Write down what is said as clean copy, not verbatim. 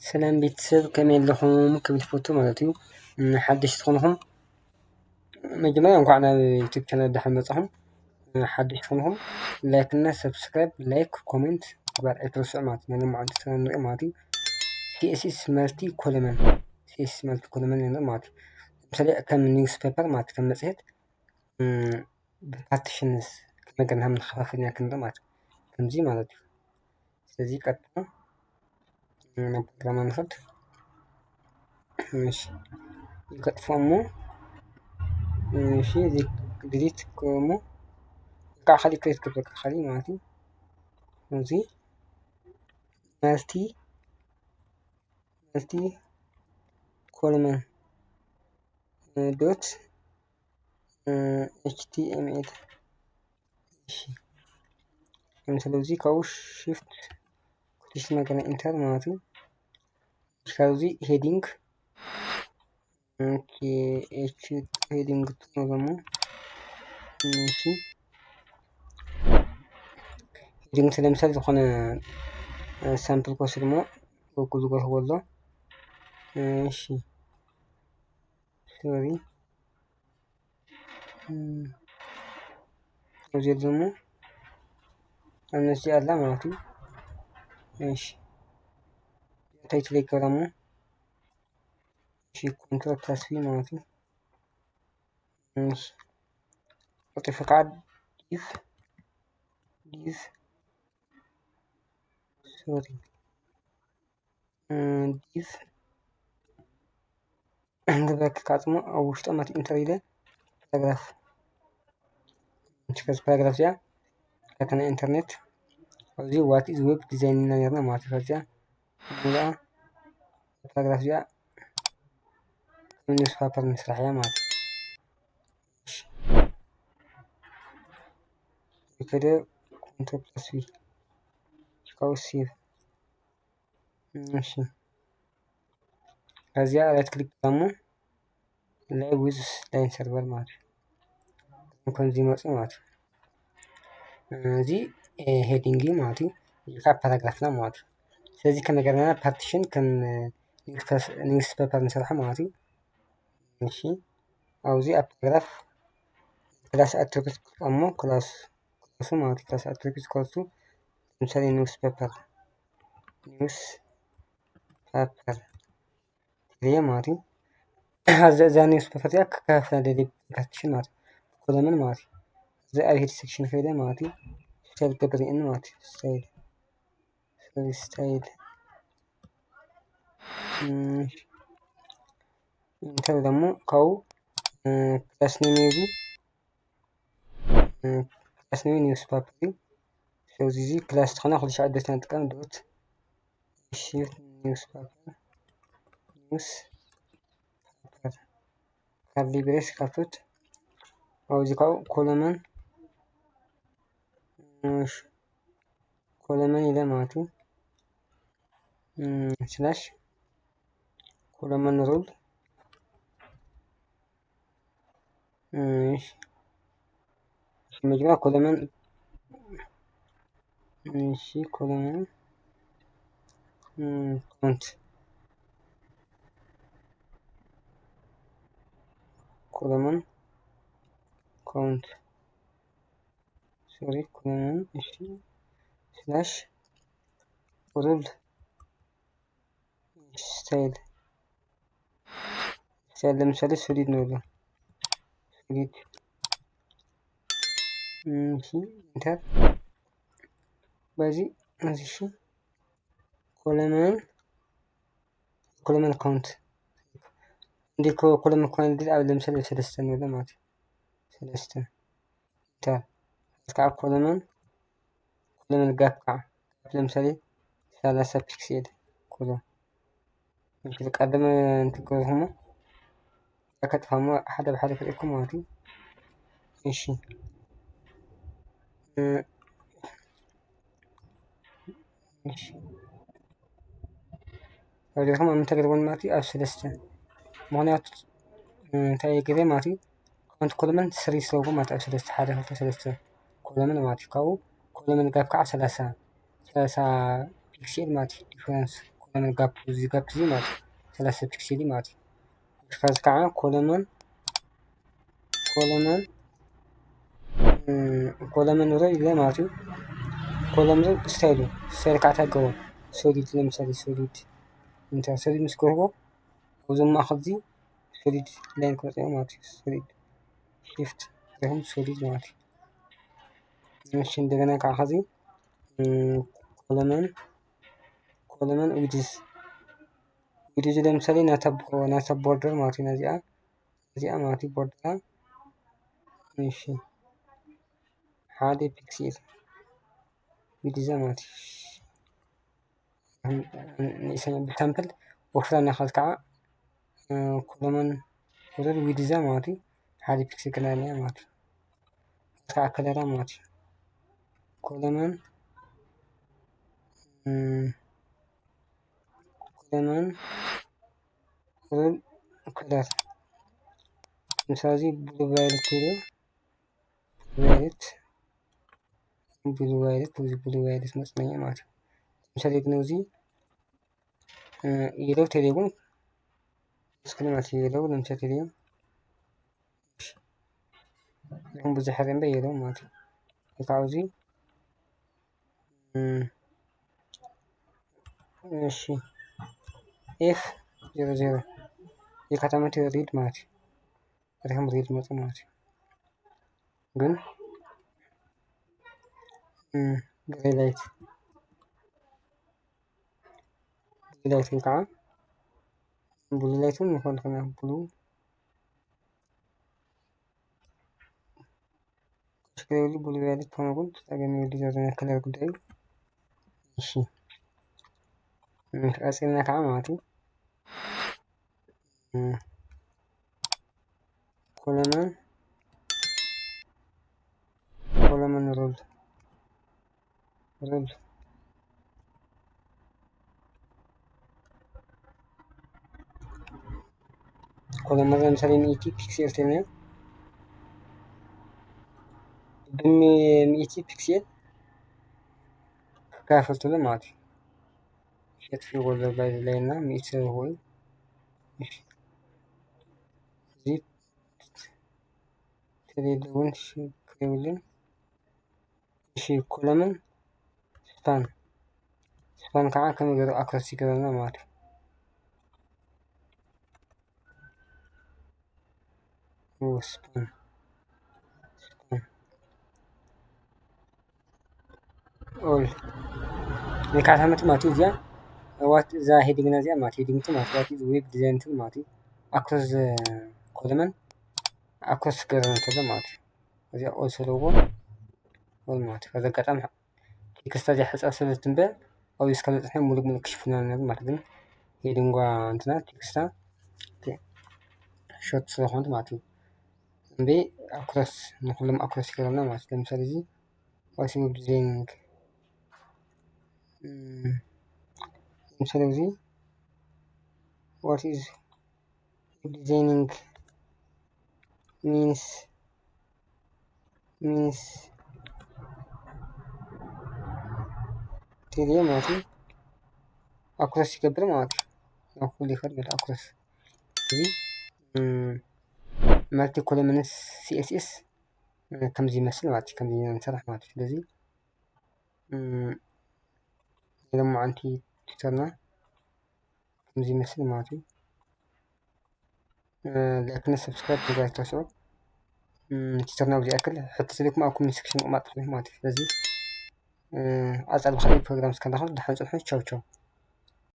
سلام ቤተሰብ ከመይ ኣለኹም ክብል ፎቶ ማለት እዩ ሓደሽቲ ትኾንኩም መጀመርያ እንኳዕ ናብ ዩቲዩብ ቻናል ድሓን መጻኹም ሓደሽቲ ትኾንኩም ላይክ እና ሰብስክራይብ ላይክ ኮሜንት ግባር ኣይትርስዑ ማለት ነው ማለት ነው ማለት እዩ ሲኤስኤስ መልቲ ኮለመን ንርኢ ማለት እዩ ለምሳሌ ከም ኒውስ ፔፐር ማለት ከም መጽሔት ብፓርቲሽንስ ከመገርና ምንከፋፍል ክንርኢ ማለት እዩ ከምዚ ማለት እዩ ስለዚህ ቀጥታ ፕሮግራም ناخد ماشي يقطفمو ماشي ديليت كومو كاع خلي كريت كبك خلي معناتي نزي مالتي كولمن دوت html ماشي مثلا كاوش شيفت كلش مكان انتر معناتي كاوزي هيدينج اوكي اتش هيدينج تنظمو ماشي هيدينج لمثال ዝኾነ سامبل كوسرمو وكل جوه والله ماشي سوري وزيد زمو انا سي الله معناتي ماشي تايتل يكرمو ماشي كنترول تسوي معناتي ماشي أعطي فقعد ديف سوري ديف عندك كاتمو أو وش تأمت إنتريده باراجراف نشكل باراجراف جا لكن إنترنت أوزي وات إز ويب ديزاين نيرنا ما تفرجع ولا باراجراف جا نيوز بيبر مسرحية مات كده كنترول تسوي أو سيف ماشي هذه على كليك دمو لا ويز لاين سيرفر مات ممكن زي مات زي هيدينج ماتي يقع باراجراف لا مات ስለዚህ ከነገርና ፓርቲሽን ከም ኒውስ ፔፐር ንሰርሐ ማለት እዩ እሺ ኣብዚ ኣብ ፓራግራፍ ክላስ ኣትሪቢዩት እሞ ክላሱ ማለት ክላስ ኣትሪቢዩት ኮርሱ ለምሳሌ ኒውስ ፔፐር ይሄ ማለት እዩ እዛ ኒውስ ፔፐር ያ ከፋፍላ ደሊ ፓርቲሽን ማለት ኮለመን ማለት እዩ እዚ ኣብ ሄድ ሴክሽን ከይደ ማለት እዩ ስታይል ገብሪን ማለት እዩ ስታይል انتر دمو كاو كلاس نيميزي كلاس نيوز بابري سوزيزي كلاس تخنا خلش عدتنا تكام دوت شيفت نيوز بابر نيوز بابر كارلي بريس كافوت او زي كاو كولمن مش كولمن إلى ماتو سلاش كولمن رول ماشي مجموعة كولمن ماشي كولمن كونت كولمن كونت سوري كولمن ماشي سلاش رول ستايل لمثال سوليد نولا سوليد ماشي انتر بازي ماشي كولمن كونت عندي كولمن كونت دي او لمثال سلسة نولا ماتي سلسة انتر كاع كولمن قاع لمثال ثلاثة بيكسل كله مش قدم انتكوهما كتفهموا حدا بحدا كلكم ماتي ماشي ماشي ولكم أن تقربون ماتي أو سلسة معنات تاي كده ماتي كنت كل من سري سوق مات أو سلسة حدا في سلسة كل من ماتي كل من قاب كع سلسة بيكسل ماتي ديفرنس ኮለመን ጋፕ እዚህ ጋፕ እዚህ ማለት 30 ፒክሴል ማለት ከዚ ከዓ ኮለመን ሮይ ኢለ ማለት እዩ ኮለመን ስታይል ከዓ ታገቦ ሶሊድ ለምሳሌ ሶሊድ እንትን ሶሊድ ምስ ገበርዎ ኣብዞም ማእከል እዚ ሶሊድ ላይን ክመፅእ ማለት እዩ ሶሊድ ሽፍት ይኩን ሶሊድ ማለት እዩ እሺ እንደገና ከዓ ከዚ ኮለመን ዊድዝ ለምሳሌ ናታ ቦርደር ማለት እዩ እዚኣ ማለት እዩ ቦርደር እሺ 1 ፒክሴል ዊድዝ ማለት እዩ ብሳምፕል ወፍራና ካል ከዓ ኮለመን ዊድዝ ማለት እዩ 1 ፒክሴል ከለርና ማለት እዩ ከዓ ከለራ ማለት እዩ ኮለመን ከለር ምሳሌ ብሉ ቫዮሌት መፅለኛ ማለት እዩ ምሳሌ ግን እዚ የለው ቴሌውን ስክሪን ማለት እዩ የለው ለምሳሌ ቴሌውን ብዙሕ ሕርምበ የለው ማለት እዩ ካብኡ እዚ እሺ F00 የካታመት ሪድ ማለት እዩ ረከም ሪድ መጽ ማለት እዩ ግን ግሬ ላይት ከዓ ብሉ ላይቱን ይኮን ብሉ ሽክሬሊ ብሉ ላይት ተነጉን ተገኘ ዲዛይን ከለር ጉዳይ እሺ አጽና ከዓ ማለት እዩ ኮለመን ሮል ኮለመን ለምሳሌ ሚቲ ፒክሴል ተነ ሚቲ ፒክሴል ከፋፍቶ ማለት እዩ ሸት ወለ ባይ ላይ እና ሚት ሆይ እዚ ቴሌውን ክሬውልን እሺ ኮለመን ስፓን ከዓ ከመገሩ አክሮስ ይገበና ማለት እዩ ስፓን ኦል የካታመት ማለት እዚያ ዋት እዛ ሄዲንግ እዚያ ማለት ሄዲንግ ማለት ዋት ኢዝ ዌብ ዲዛይን ማለት አክሮስ ኮለመን አክሮስ ገበና ተለ ማለት እዚያ ኦል ስለዎ ኦል ማለት ከዛ ቀጣም ቴክስት እዚያ ሕጻፍ ስለትንበ አው እስከመጽሐፍ ሙሉ ክሽፍና ነገር ማለት ግን ሄዲንጓ እንትና ቴክስታ ሾት ስለሆነ ማለት ነው እንዴ አክሮስ ሁሉም አክሮስ ይገባና ማለት ለምሳሌ እዚ ዋት ዌብ ዲዛይኒንግ ለምሳሌ እዚ what is designing means ቴሌ ማለት ነው አክሮስ ይገብር ማለት ነው ሁሉ ይፈርድ አክሮስ እዚ መልቲ ኮለመንስ ሲኤስኤስ ከምዚ ይመስል ማለት ከምዚ እንሰራሕ ማለት ስለዚህ ደግሞ አንቲ ቲተርና ከምዚ ይመስል ማለት እዩ ላይክና ሰብስክራይብ ተጋይታችሁ ቲተርና ብዚ ያክል ሕቶ ስለኩም ኣብ ኮሜንት ሴክሽን ማለት እዩ ስለዚህ ኣጻል ብኸለይ ፕሮግራም እስከንረኸብ ድሓን ጽንሑ ቻው ቻው